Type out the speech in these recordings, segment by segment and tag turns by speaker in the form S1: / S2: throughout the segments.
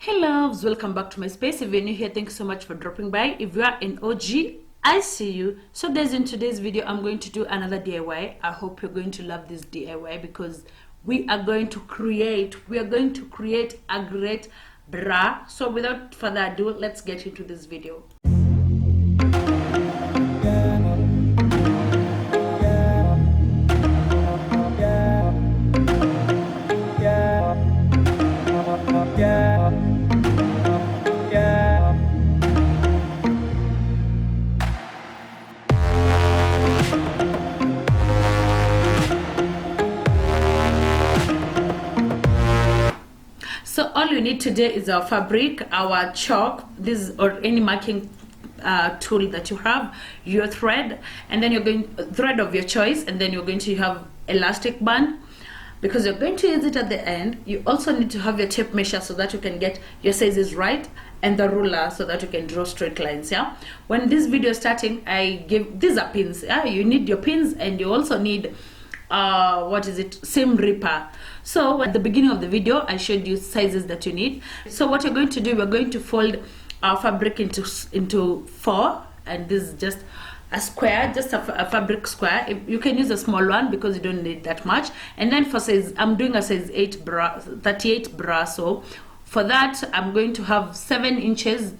S1: Hey loves, welcome back to my space. If you're new here, thank you so much for dropping by. If you are an OG, I see you. So guys, in today's video I'm going to do another DIY. I hope you're going to love this DIY because we are going to create a great bra. So without further ado, let's get into this video. So all you need today is our fabric, our chalk, this or any marking tool that you have, your thread, and then you're going thread of your choice, and then you're going to have elastic band because you're going to use it at the end. You also need to have your tape measure so that you can get your sizes right, and the ruler so that you can draw straight lines. Yeah, when this video is starting, I give these are pins. Yeah, you need your pins, and you also need seam ripper. So at the beginning of the video I showed you sizes that you need. So what you're going to do, we're going to fold our fabric into four, and this is just a square, just a fabric square. You can use a small one because you don't need that much. And then for size, I'm doing a size 8 bra, 38 bra. So for that I'm going to have 7 inches.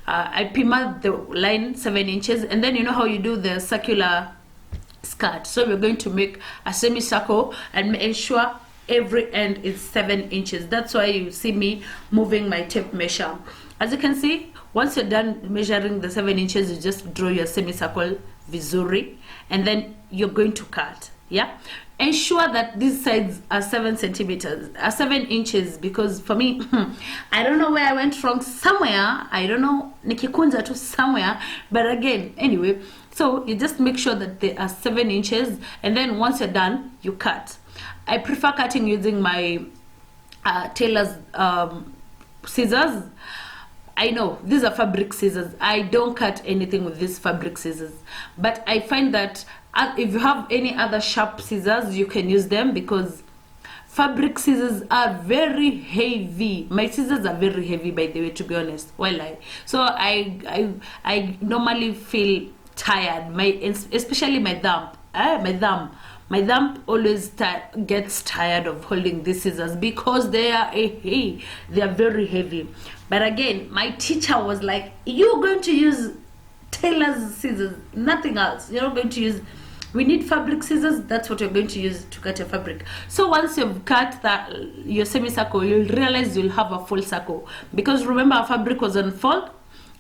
S1: I pin out the line 7 inches, and then you know how you do the circular skirt. So we're going to make a semicircle and make sure every end is 7 inches. That's why you see me moving my tape measure. As you can see, once you're done measuring the 7 inches, you just draw your semicircle vizuri, and then you're going to cut. Yeah, ensure that these sides are 7 inches, because for me I don't know where I went wrong somewhere. I don't know, nikikunja to somewhere, but again, anyway, so you just make sure that they are 7 inches, and then once you're done, you cut. I prefer cutting using my tailor's scissors. I know these are fabric scissors. I don't cut anything with these fabric scissors, but I find that if you have any other sharp scissors, you can use them, because fabric scissors are very heavy. My scissors are very heavy, by the way, to be honest. So I normally feel tired, especially my thumb. My thumb always gets tired of holding these scissors because they are very heavy. But again, my teacher was like, you're going to use tailor's scissors, nothing else. You're not going to use, we need fabric scissors. That's what you're going to use to cut your fabric. So once you've cut your semicircle, you'll realize you'll have a full circle, because remember our fabric was unfold.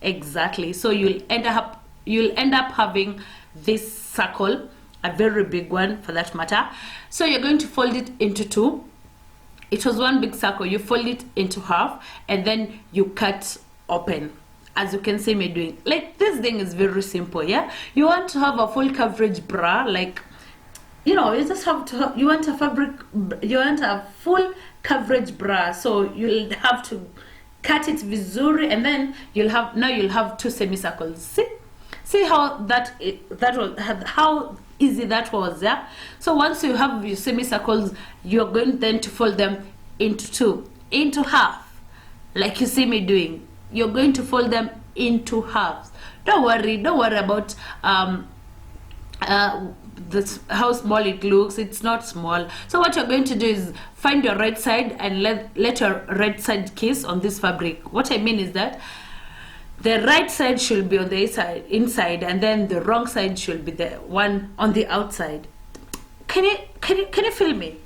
S1: Exactly. So you'll end up having this circle, a very big one for that matter. So you're going to fold it into two. It was one big circle. You fold it into half, and then you cut open, as you can see me doing. Like, this thing is very simple. Yeah, you want to have a full coverage bra, like, you know, you just have to you want a full coverage bra, so you'll have to cut it vizuri, and then you'll have 2 semicircles. See how how easy that was. Yeah, so once you have your semicircles, you're going then to fold them into half, like you see me doing. You're going to fold them into halves. Don't worry about how small it looks. It's not small. So what you're going to do is find your right side and let your right side kiss on this fabric. What I mean is that the right side should be on the inside, and then the wrong side should be the one on the outside. Can you feel me?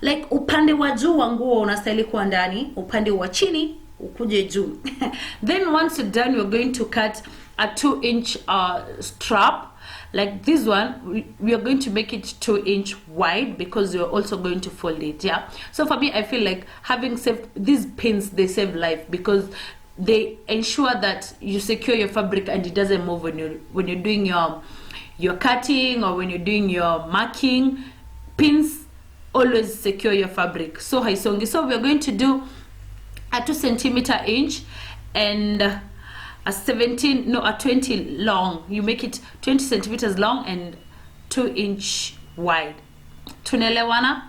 S1: Like, upande wa juu wa nguo unastahili kuwa ndani, upande wa chini ukuje juu. Then once you're done, you're going to cut a 2-inch strap. Like this one, we are going to make it 2-inch wide, because you're also going to fold it. Yeah, so for me, I feel like having these pins, they save life, because they ensure that you secure your fabric and it doesn't move when you're doing your cutting or when you're doing your marking. Pins always secure your fabric. So so we're going to do a 2 centimeter inch and a 20 long. You make it 20 centimeters long and 2-inch wide. Tunaelewana?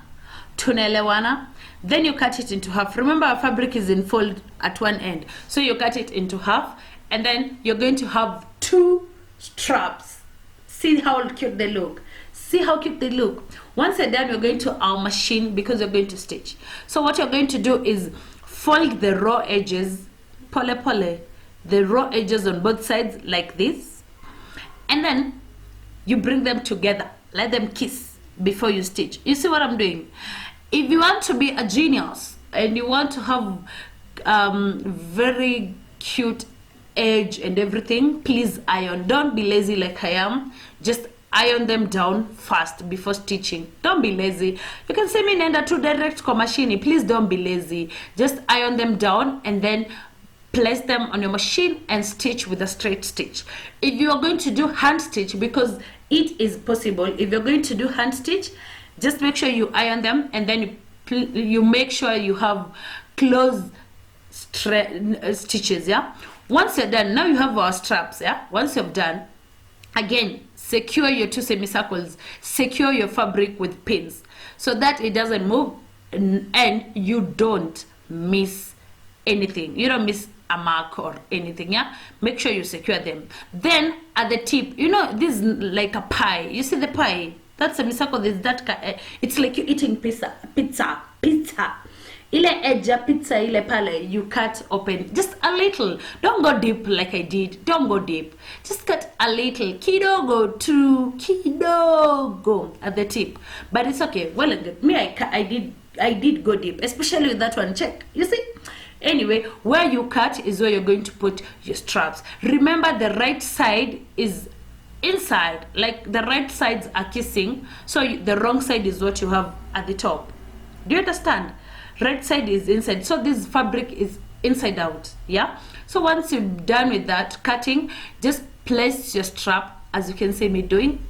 S1: tunaelewana. Then you cut it into half. Remember, our fabric is in fold at one end, so you cut it into half, and then you're going to have 2 straps. See how cute they look. See how cute they look. Once you're done, you're going to our machine because you're going to stitch. So what you're going to do is fold the raw edges, the raw edges on both sides like this, and then you bring them together, let them kiss before you stitch. You see what I'm doing? If you want to be a genius and you want to have very cute edge and everything, please iron. Don't be lazy like I am. Just iron them down fast before stitching. Don't be lazy. You can see me nenda to direct kwa machine. Please don't be lazy. Just iron them down and then place them on your machine and stitch with a straight stitch. If you are going to do hand stitch, because it is possible, if you're going to do hand stitch, just make sure you iron them, and then you make sure you have close stitches. Yeah, once you're done, now you have our straps. Yeah, once you've done, again, secure your 2 semicircles, secure your fabric with pins so that it doesn't move, and you don't miss anything. You don't miss a mark or anything. Yeah, make sure you secure them. Then at the tip, you know, this is like a pie. You see the pie? That's a semicircle. There's that. It's like you're eating pizza. Ile edge ya pizza ile pale, you cut open just a little. Don't go deep like I did. Don't go deep. Just cut a little, kidogo at the tip. But it's okay. Well, me, I did go deep, especially with that one. Check. You see? Anyway, where you cut is where you're going to put your straps. Remember, the right side is inside, like the right sides are kissing, so the wrong side is what you have at the top. Do you understand? Right side is inside, so this fabric is inside out. Yeah, so once you're done with that cutting, just place your strap as you can see me doing,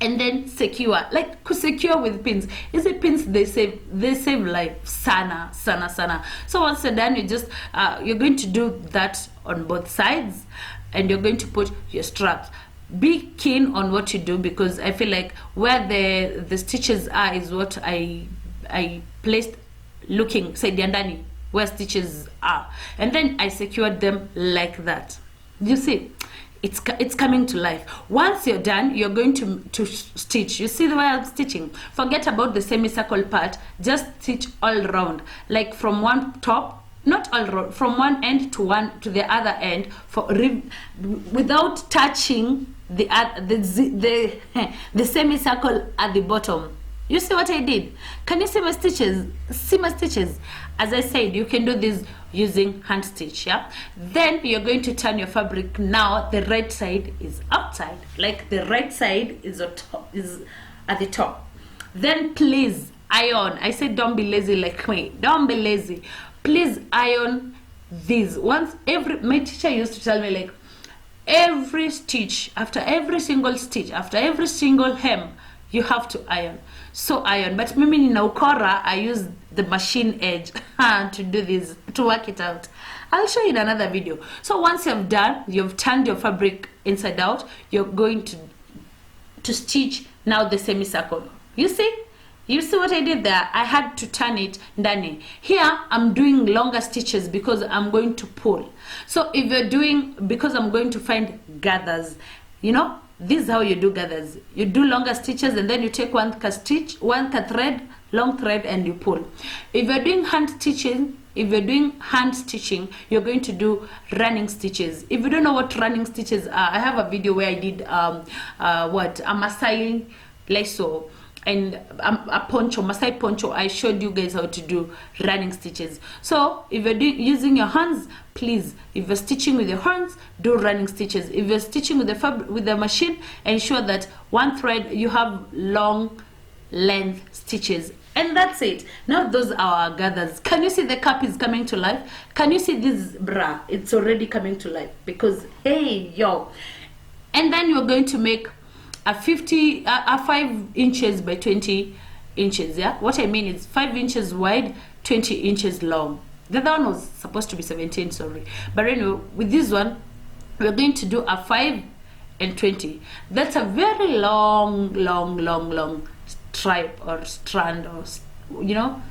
S1: and then secure, like secure with pins. Is it pins? They save life sana. So once you're done, you just you're going to do that on both sides, and you're going to put your straps. Be keen on what you do, because I feel like where the stitches are is what I placed, looking side ndani where stitches are, and then I secured them like that. You see, it's coming to life. Once you're done, you're going to stitch. You see the way I'm stitching? Forget about the semicircle part. Just stitch all round, like from one top, not all round, from one end to the other end, without touching the semicircle at the bottom. You see what I did? Can you see my stitches? See my stitches? As I said, you can do this using hand stitch. Yeah, then you're going to turn your fabric. Now the right side is outside, like the right side is at the top. Then please iron. I said don't be lazy like me. Don't be lazy. Please iron these. My teacher used to tell me, like, every stitch, after every single stitch, after every single hem, you have to iron. So iron. But mimi nina ukora, I use the machine edge to do this, to work it out. I'll show you in another video. So once you've done, you've turned your fabric inside out, you're going to stitch now the semicircle. You see what I did there? I had to turn it ndani. Here I'm doing longer stitches because I'm going to pull. So if you're doing, because I'm going to find gathers, you know, this is how you do gathers. You do longer stitches, and then you take one thread, long thread, and you pull. If you're doing hand stitching, you're going to do running stitches. If you don't know what running stitches are, I have a video where I did a Masai lasso and a poncho, Masai poncho. I showed you guys how to do running stitches. So if you're using your hands, please, if you're stitching with your hands, do running stitches. If you're stitching with the machine, ensure that one thread you have long length stitches. And that's it. Now those are our gathers. Can you see the cap is coming to life? Can you see this bra? It's already coming to life, because hey yo. And then you're going to make a 5 inches by 20 inches. Yeah, what I mean is 5 inches wide, 20 inches long. The other one was supposed to be 17, sorry. But anyway, with this one, we're going to do a 5 and 20. That's a very long stripe or strand or you know,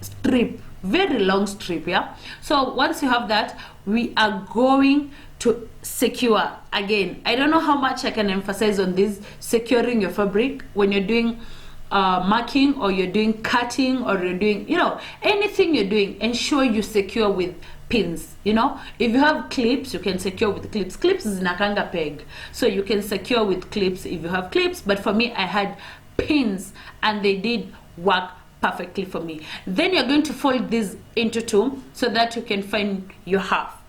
S1: strip, very long strip. Yeah, so once you have that, we are going to secure. Again, I don't know how much I can emphasize on this, securing your fabric when you're doing marking, or you're doing cutting, or you're doing, you know, anything you're doing, ensure you secure with pins. You know, if you have clips, you can secure with clips. Clips is nakanga peg, so you can secure with clips if you have clips, but for me, I had pins and they did work perfectly for me. Then you're going to fold this into two so that you can find your half.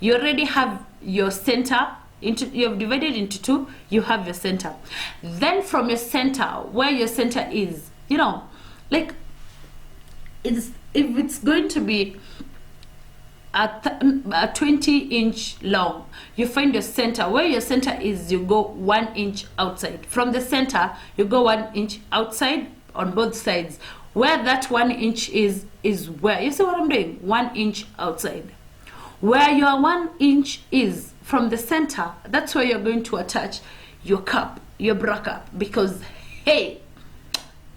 S1: You already have your center, you have divided into two, you have your center. Then from your center, where your center is, you know, like if it's going to be a 20-inch long, you find your center. Where your center is, you go 1 inch outside. From the center, you go 1 inch outside on both sides. Where that 1 inch is where, you see what I'm doing? 1 inch outside. Where your 1 inch is from the center, that's where you're going to attach your cup, your bra cup, because hey,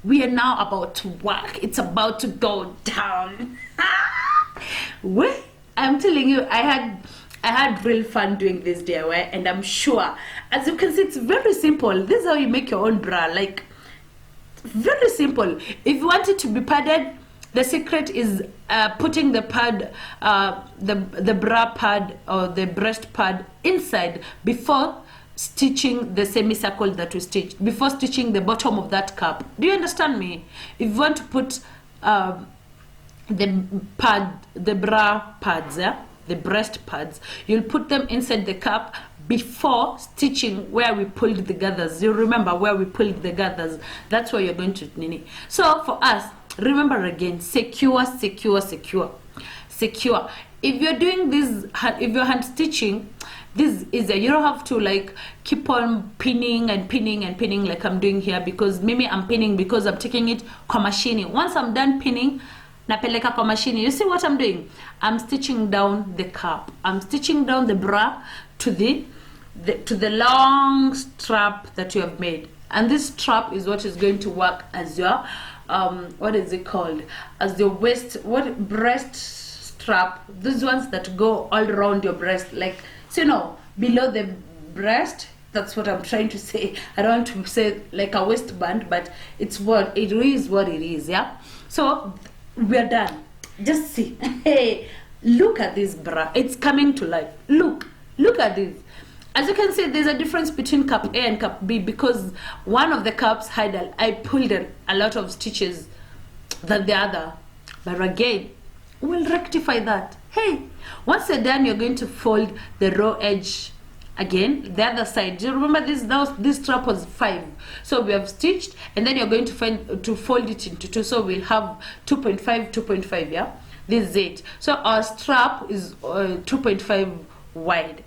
S1: we are now about to work. It's about to go down. Well, I'm telling you, I had real fun doing this DIY, and I'm sure, as you can see, it's very simple. This is how you make your own bra, like very simple. If you want it to be padded, the secret is putting the pad, the bra pad or the breast pad inside before stitching the semicircle that we stitched, before stitching the bottom of that cup. Do you understand me? If you want to put the bra pads, yeah, the breast pads, you'll put them inside the cup before stitching where we pulled the gathers. You remember where we pulled the gathers, that's where you're going to nini. So for us, remember again, secure, secure, secure, secure. If you're doing this, if you're hand stitching, this is you don't have to like keep on pinning and pinning and pinning like I'm doing here, because maybe I'm pinning because I'm taking it kwa machine. Once I'm done pinning, napeleka kwa machine. You see what I'm doing? I'm stitching down the cup. I'm stitching down the bra to the long strap that you have made, and this strap is what is going to work as your what is it called, as your waist, what, breast strap. These ones that go all around your breast, like, so you know, below the breast. That's what I'm trying to say. I don't want to say like a waistband, but it's what it is, what it is. Yeah, so we're done. Just see. Hey, look at this bra, it's coming to life. Look at this. As you can see, there's a difference between cup A and cup B, because one of the cups had I pulled a lot of stitches than the other. But again, we'll rectify that. Hey, once you're done, you're going to fold the raw edge again, the other side. Do you remember this strap was 5, so we have stitched, and then you're going to fold it into 2, so we'll have 2.5, yeah, this is it. So our strap is 2.5 wide.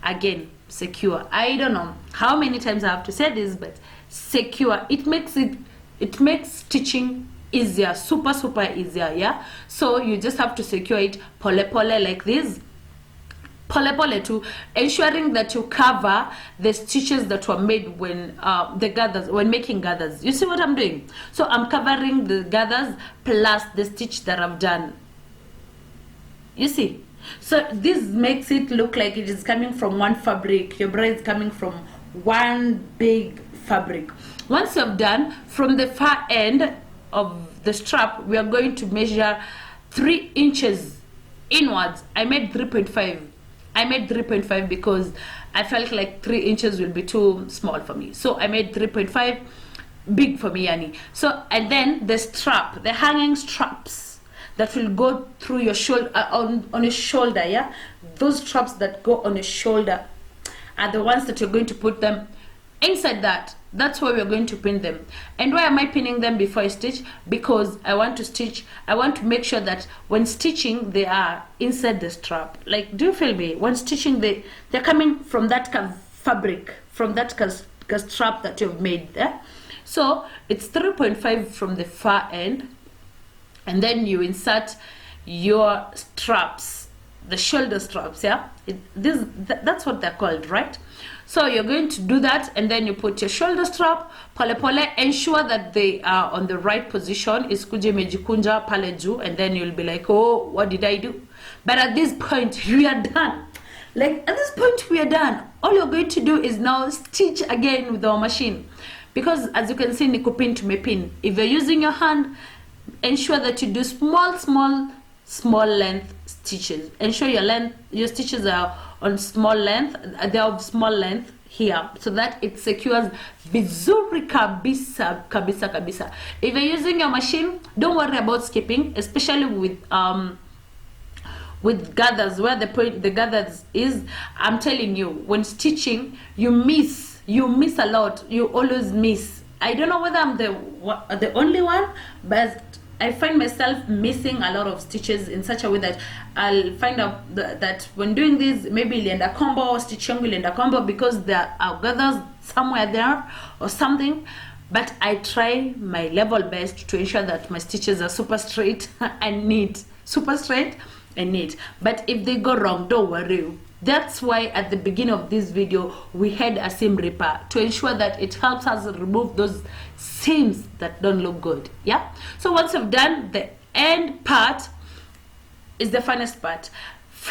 S1: Again, secure. I don't know how many times I have to say this, but secure. It makes stitching easier, super easier. Yeah, so you just have to secure it pole like this, pole to ensuring that you cover the stitches that were made when when making gathers. You see what I'm doing? So I'm covering the gathers plus the stitch that I've done. You see? So this makes it look like it is coming from one fabric. Your bra is coming from one big fabric. Once you've done, from the far end of the strap, we are going to measure 3 inches inwards. I made 3.5. I made 3.5 because I felt like 3 inches will be too small for me. So I made 3.5, big for me, Yani. So, and then the strap, the hanging straps that will go through your shoulder, on your shoulder, yeah? Those straps that go on your shoulder are the ones that you're going to put them inside that. That's where we're going to pin them. And why am I pinning them before I stitch? Because I want to make sure that when stitching, they are inside the strap. Like, do you feel me? When stitching, they're coming from that fabric, from that strap that you've made there. So it's 3.5 from the far end, and then you insert your straps the shoulder straps. Yeah, that's what they're called, right? So you're going to do that, and then you put your shoulder strap pole pole. Ensure that they are on the right position. Isikuje mejikunja pale juu, and then you'll be like, oh, what did I do? But at this point we are done. Like at this point we are done. All you're going to do is now stitch again with our machine, because as you can see, ni kupin tumepin. If you're using your hand, ensure that you do small length stitches. Ensure your stitches are on small length. They're of small length here, so that it secures vizuri kabisa. If you're using your machine, don't worry about skipping, especially with gathers, where the gathers is. I'm telling you, when stitching, you miss a lot. You always miss. I don't know whether I'm the only one, but I find myself missing a lot of stitches in such a way that I'll find out that when doing this, maybe ilienda combo or stitch yangu ilienda combo because there are gathers somewhere there or something. But I try my level best to ensure that my stitches are super straight and neat. But if they go wrong, don't worry. That's why at the beginning of this video we had a seam ripper, to ensure that it helps us remove those seams that don't look good. Yeah, so once you've done, the end part is the funnest part.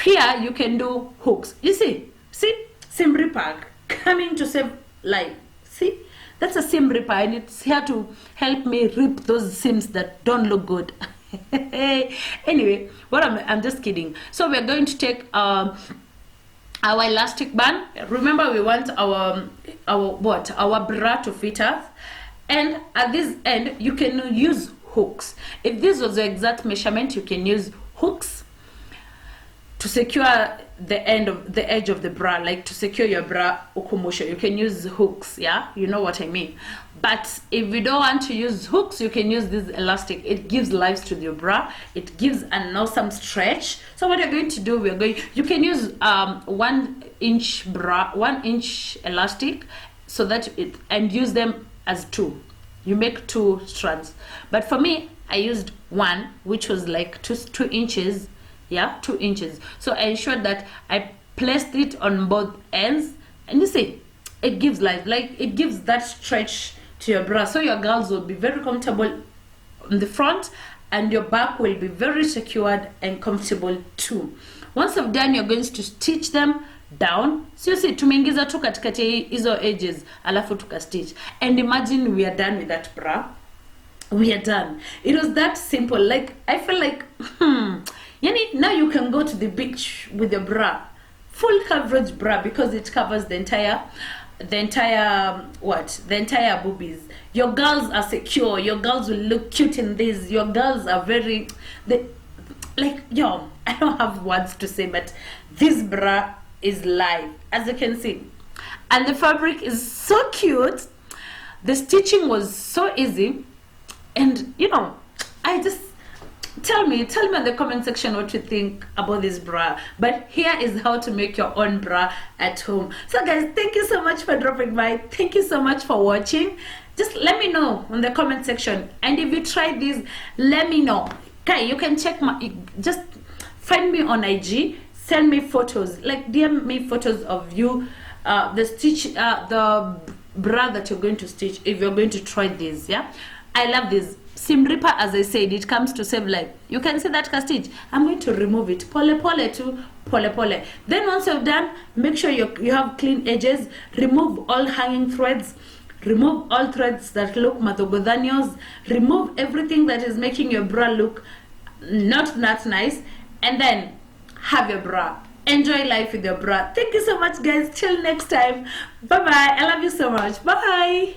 S1: Here you can do hooks. You see seam ripper coming to save life. See, that's a seam ripper, and it's here to help me rip those seams that don't look good. Anyway, I'm just kidding. So we're going to take our elastic band. Remember, we want our bra to fit us, and at this end you can use hooks. If this was the exact measurement, you can use hooks to secure the edge of the bra, like to secure your bra ukumusho. You can use hooks. Yeah, you know what I mean. But if you don't want to use hooks, you can use this elastic. It gives life to your bra. It gives an awesome stretch. So what you're going to do, you can use 1 inch elastic, so that and use them as 2. You make 2 strands. But for me, I used 1, which was like 2 inches. Yeah, 2 inches. So I ensured that I placed it on both ends, and you see, it gives life. Like, it gives that stretch to your bra, so your girls will be very comfortable on the front, and your back will be very secured and comfortable too. Once you've done, you're going to stitch them down. So you see, tumeingiza tu katikati hizo edges, alafu tuka stitch, and imagine we are done with that bra. We are done. It was that simple. Like, I feel like yani, now you can go to the beach with your bra, full coverage bra, because it covers the entire boobies. Your girls are secure. Your girls will look cute in this. Your girls are I don't have words to say, but this bra is live, as you can see, and the fabric is so cute. The stitching was so easy, and I just tell me in the comment section what you think about this bra. But here is how to make your own bra at home. So guys, thank you so much for dropping by. Thank you so much for watching. Just let me know in the comment section, and if you try this, let me know. Okay, you can check just find me on IG, send me photos, like DM me photos of you, the bra that you're going to stitch, if you're going to try this. Yeah, I love this seam ripper. As I said, it comes to save life. You can see that stitch. I'm going to remove it pole pole. Then once you've done, make sure you have clean edges. Remove all hanging threads, remove all threads that look mathogodhanios, remove everything that is making your bra look not that nice, and then have your bra. Enjoy life with your bra. Thank you so much, guys. Till next time. Bye bye. I love you so much. Bye.